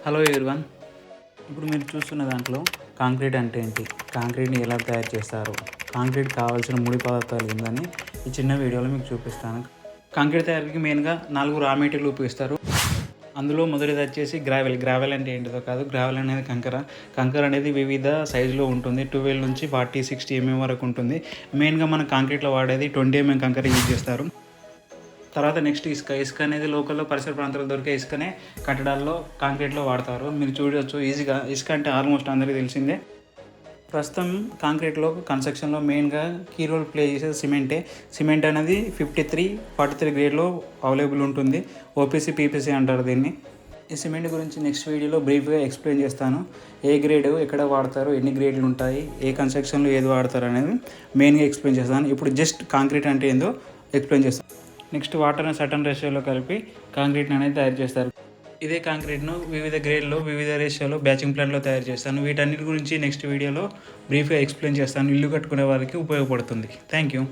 Hello everyone. ఇప్పుడు మీరు చూస్తున్న దాంట్లో కాంక్రీట్ అంటే ఏంటి, కాంక్రీట్ని ఎలా తయారు చేస్తారు, కాంక్రీట్ కావాల్సిన ముడి పదార్థాలు ఏందని ఈ చిన్న వీడియోలో మీకు చూపిస్తాను. కాంక్రీట్ తయారీకి మెయిన్గా 4 రా మెటీరియల్ ఉపయోగిస్తారు. అందులో మొదటిది వచ్చేసి గ్రావెల్ అంటే ఏంటిదో కాదు. గ్రావెల్ అనేది కంకర అనేది వివిధ సైజులో ఉంటుంది. 12 నుంచి 40, 60 mm వరకు ఉంటుంది. మెయిన్గా మన కాంక్రీట్లో వాడేది 20 mm కంకర యూజ్ చేస్తారు. తర్వాత నెక్స్ట్ ఇసుక అనేది లోకల్లో పరిసర ప్రాంతాల్లో దొరికే ఇసుకనే కట్టడాల్లో కాంక్రీట్లో వాడతారు. మీరు చూడవచ్చు ఈజీగా. ఇసుక అంటే ఆల్మోస్ట్ అందరికీ తెలిసిందే. ప్రస్తుతం కాంక్రీట్లో కన్స్ట్రక్షన్లో మెయిన్గా కీ రోల్ ప్లే చేసేది సిమెంట్ అనేది 43 గ్రేడ్లో అవైలబుల్ ఉంటుంది. ఓపీసీ, పీపీసీ అంటారు దీన్ని. ఈ సిమెంట్ గురించి నెక్స్ట్ వీడియోలో బ్రీఫ్గా ఎక్స్ప్లెయిన్ చేస్తాను. ఏ గ్రేడ్ ఎక్కడ వాడతారు, ఎన్ని గ్రేడ్లు ఉంటాయి, ఏ కన్స్ట్రక్షన్లో ఏది వాడతారు అనేది మెయిన్గా ఎక్స్ప్లెయిన్ చేస్తాను. ఇప్పుడు జస్ట్ కాంక్రీట్ అంటే ఏందో ఎక్స్ప్లెయిన్ చేస్తాను. నెక్స్ట్ వాటర్ని సర్టన్ రేషియోలో కలిపి కాంక్రీట్ని అనేది తయారు చేస్తారు. ఇదే కాంక్రీట్ను వివిధ గ్రేడ్లో వివిధ రేషియోలో బ్యాచింగ్ ప్లాన్లో తయారు చేస్తాను. వీటన్నిటి గురించి నెక్స్ట్ వీడియోలో బ్రీఫ్గా ఎక్స్ప్లెయిన్ చేస్తాను. ఇల్లు కట్టుకునే వారికి ఉపయోగపడుతుంది. Thank you.